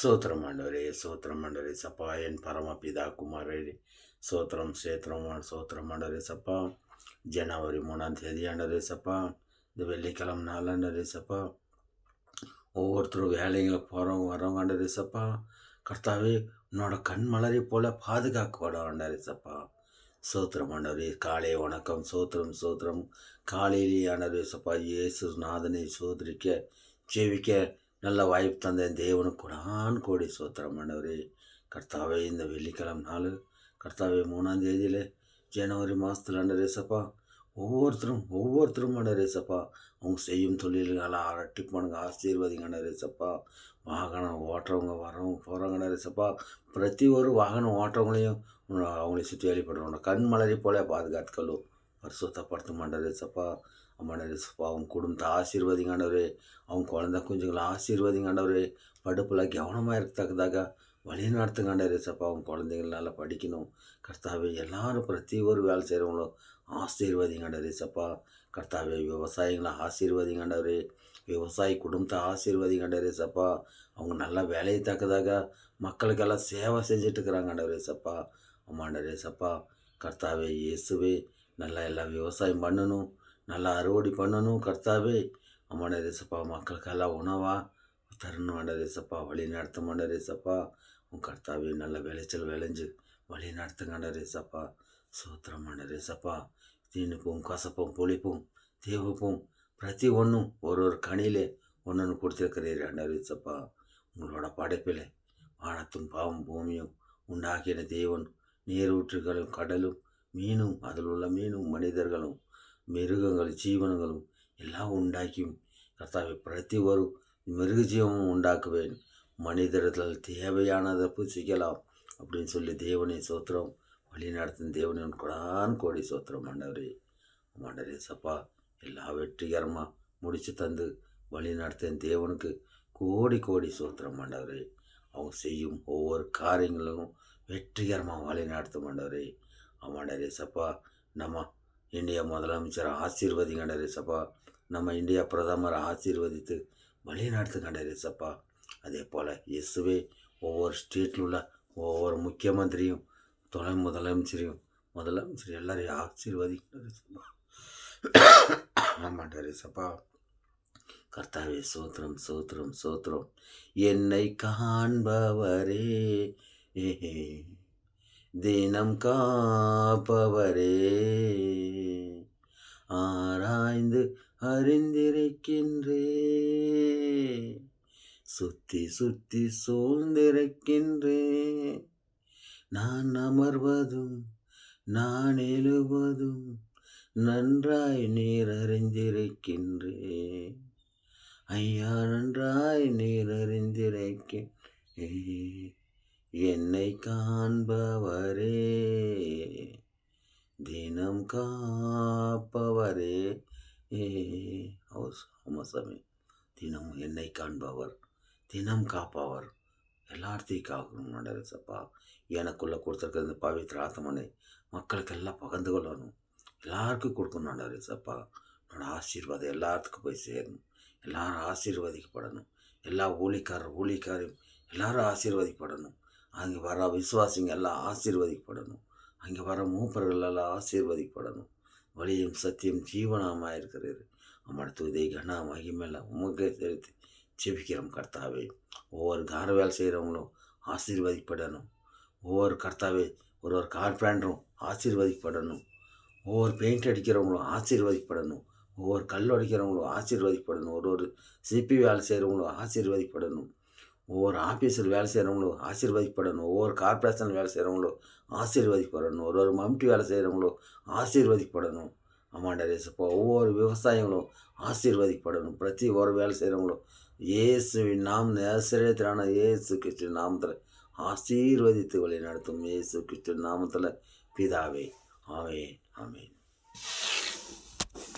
சோத்திரம் ஆண்டவரே, சோத்திரம் ஆண்டவரே சப்பா, என் பரமபிதா குமாரரே, சோத்திரம் சேத்திரம் சோத்திரம் ஆண்டவரே சப்பா. ஜனவரி 3ஆம் தேதி ஆண்டவரே சப்பா, இந்த வெள்ளிக்கிழமை நாள் ஆண்டவரே சப்பா. ஒவ்வொருத்தரும் வேலைங்களை போகிறவங்க வரவங்க ஆண்டவரே சப்பா. கர்த்தாவே, உன்னோட கண் மலரை போல பாதுகாக்கப்படும் ஆண்டவரே சப்பா. சோத்திரம் ஆண்டவரே, காலை வணக்கம், சோத்திரம் சோத்திரம். காலையிலேயே ஆண்டவரே சப்பா, இயேசு நாதனை சோதரிக்க ஜெபிக்க நல்ல வாய்ப்பு தந்த தேவனுக்கு கூடான் கோடி சோத்திரம் ஆண்டவரே. கர்த்தாவே, இந்த வெள்ளிக்கிழமை நாள் கர்த்தாவே 3ஆம் தேதியில் ஜனவரி மாதத்தில் ஆண்டவரே சப்பா, ஒவ்வொருத்தரும் ஆண்டவரே சப்பா, அவங்க செய்யும் தொழில்களை அரட்டிப்பானுங்க, ஆசீர்வதிங்க ஆண்டவரே சப்பா. வாகனம் ஓட்டுறவங்க வரவங்க போகிறவங்க ஆண்டவரே சப்பா, பிரதி ஒரு வாகனம் ஓட்டுறவங்களையும் அவங்களை சுற்றி வழிபடுறவங்க கண் மலரை போல பாதுகாத்துக்களும் பரிசுத்தப்படுத்தும் ஆண்டவரே சப்பா. ஆமாண்டவரே சப்பா, அவங்க குடும்பத்தை ஆசீர்வதிங்க ஆண்டவரே. அவங்க குழந்தை குஞ்சுங்களை ஆசீர்வதிங்க ஆண்டவரே. படிப்பில் கவனமாக இருக்கத்தக்கதாக வழி நடத்துங்க ஆண்டவரே சப்பா. அவங்க குழந்தைகள் நல்லா படிக்கணும் கர்த்தாவே. எல்லாரும் பிரதி ஒரு வேலை செய்கிறவங்களும் ஆசீர்வதிங்க ஆண்டவரே சப்பா. கர்த்தாவே, விவசாயிகளை ஆசீர்வதிங்க ஆண்டவரே. விவசாயி குடும்பத்தை ஆசீர்வதிங்க ஆண்டவரே சப்பா. அவங்க நல்லா வேலையை தக்கதாக மக்களுக்கெல்லாம் சேவை செஞ்சுட்டு இருக்கிறாங்க ஆண்டவரே சப்பா. ஆமாண்டவரே சப்பா. கர்த்தாவே இயேசுவே, நல்லா எல்லாம் விவசாயம் பண்ணணும், நல்லா அறுவடை பண்ணணும் கர்த்தாவே. ஆமாண்டவரே சப்பா, மக்களுக்கெல்லாம் உணவாக தரணும் ஆண்டவரே சப்பா. வழி நடத்த ஆண்டவரே சப்பா. உன் கர்த்தாவே, நல்ல விளைச்சல் விளைஞ்சு வழி நடத்துங்க ஆண்டவரே சப்பா. சோத்திரம் ஆண்டவரே சப்பா. தீனுப்பும் கசப்பும் புளிப்பும் தேவப்பும் பிரதி ஒன்றும் ஒரு கனியிலே ஒன்று கொடுத்துருக்கிறீர் ஆண்டவரே சப்பா. உங்களோட படைப்பில் வானத்தும் பாவம் பூமியும் உண்டாக்கின தேவன், நீரூற்றுகளும் கடலும் மீனும் அதில் உள்ள மீனும் மனிதர்களும் மிருகங்கள் ஜீவனங்களும் எல்லாம் உண்டாக்கியும் கர்த்தாவை பிரதி ஒரு மிருக ஜீவமும் உண்டாக்குவேன், மனிதர்கள் தேவையானதை புசிக்கலாம் அப்படின்னு சொல்லி தேவனை சோத்திரம் வழி நடத்தும் தேவனின் கொடான் கோடி சோத்திரம் ஆண்டவரே. ஆண்டவரே சப்பா, எல்லா வெற்றிகரமாக முடித்து தந்து வழி நடத்தும் தேவனுக்கு கோடி கோடி சோத்திரம் ஆண்டவரே. அவங்க செய்யும் ஒவ்வொரு காரியங்களும் வெற்றிகரமாக வழி நடத்தும் ஆண்டவரே. ஆமாண்டவரே சப்பா, நம்ம இந்தியா முதலமைச்சரை ஆசீர்வதிங்க ஆண்டவரே சப்பா. நம்ம இந்தியா பிரதமரை ஆசீர்வதித்து வழி நடத்துங்க ஆண்டவரே சப்பா. அதே போல் இயேசுவே, ஒவ்வொரு ஸ்டேட்டில் உள்ள ஒவ்வொரு முக்கியமந்திரியும் துணை முதலமைச்சரையும் எல்லாரையும் ஆசீர்வதிங்க சப்பா. ஆமாண்டவரே சப்பா. கர்த்தாவே, சோத்திரம் சோத்திரம் சோத்திரம். என்னை காண்பவரே, தினம் காப்பவரே, ஆராய்ந்து அறிந்திருக்கின்றே, சுத்தி சுத்தி சூழ்ந்திருக்கின்றே, நான் அமர்வதும் நான் எழுவதும் நன்றாய் நீர் அறிந்திருக்கின்றே, ஐயா நன்றாய் நீர் அறிந்திருக்கின்றே, என்னை காண்பவரே, தினம் காப்பவரே. ஆமாசாமி, தினம் என்னை காண்பவர், தினம் காப்பவர், எல்லாத்தையும் காக்கணும் ஆண்டவரே சப்பா. எனக்குள்ளே கொடுத்துருக்க இந்த பவித்திர ஆத்மனை மக்களுக்கெல்லாம் பகிர்ந்து கொள்ளணும், எல்லாருக்கும் கொடுக்கணும் ஆண்டவரே சப்பா. என்னோட ஆசீர்வாதம் எல்லாத்துக்கும் போய் சேரணும், எல்லாரும் ஆசீர்வதிக்கப்படணும், எல்லா ஊழிக்காரையும் எல்லாரும் ஆசீர்வதிக்கப்படணும். அங்கே வர விசுவாசிங்க எல்லாம் ஆசீர்வதிக்கப்படணும், அங்கே வர மூப்பர்கள் எல்லாம் ஆசீர்வதிக்கப்படணும். வழியும் சத்தியம் ஜீவனமாக இருக்கிறது. நம்மளோட துதி கன மகிமையெல்லாம் உமக்கே செலுத்தி ஜெபிக்கிறோம் கர்த்தாவே. ஒவ்வொரு கார வேலை செய்கிறவங்களும் ஆசீர்வதிக்கப்படணும். ஒவ்வொரு கர்த்தாவே, ஒரு கார்பெண்டரும் ஆசீர்வதிக்கப்படணும். ஒவ்வொரு பெயிண்ட் அடிக்கிறவங்களும் ஆசீர்வதிக்கப்படணும். ஒவ்வொரு கல் அடிக்கிறவங்களும் ஆசீர்வதிக்கப்படணும். ஒரு சிபி வேலை செய்கிறவங்களும் ஆசீர்வதிக்கப்படணும். ஒவ்வொரு ஆஃபீஸில் வேலை செய்கிறவங்களும் ஆசீர்வதிக்கப்படணும். ஒவ்வொரு கார்பரேஷன் வேலை செய்கிறவங்களும் ஆசீர்வதிக்கப்படணும். ஒரு மம்டி வேலை செய்கிறவங்களும் ஆசீர்வதிக்கப்படணும். ஆமாண்டவரே சப்பா, ஒவ்வொரு விவசாயிகளும் ஆசீர்வதிக்கப்படணும். பிரதி ஒரு வேலை செய்கிறவங்களும் இயேசுவின் நேசரேத்தரான இயேசு கிறிஸ்து நாமத்தில் ஆசீர்வதித்து வழி நடத்தும் இயேசு கிறிஸ்து நாமத்தில் பிதாவே. ஆமென் ஆமென்.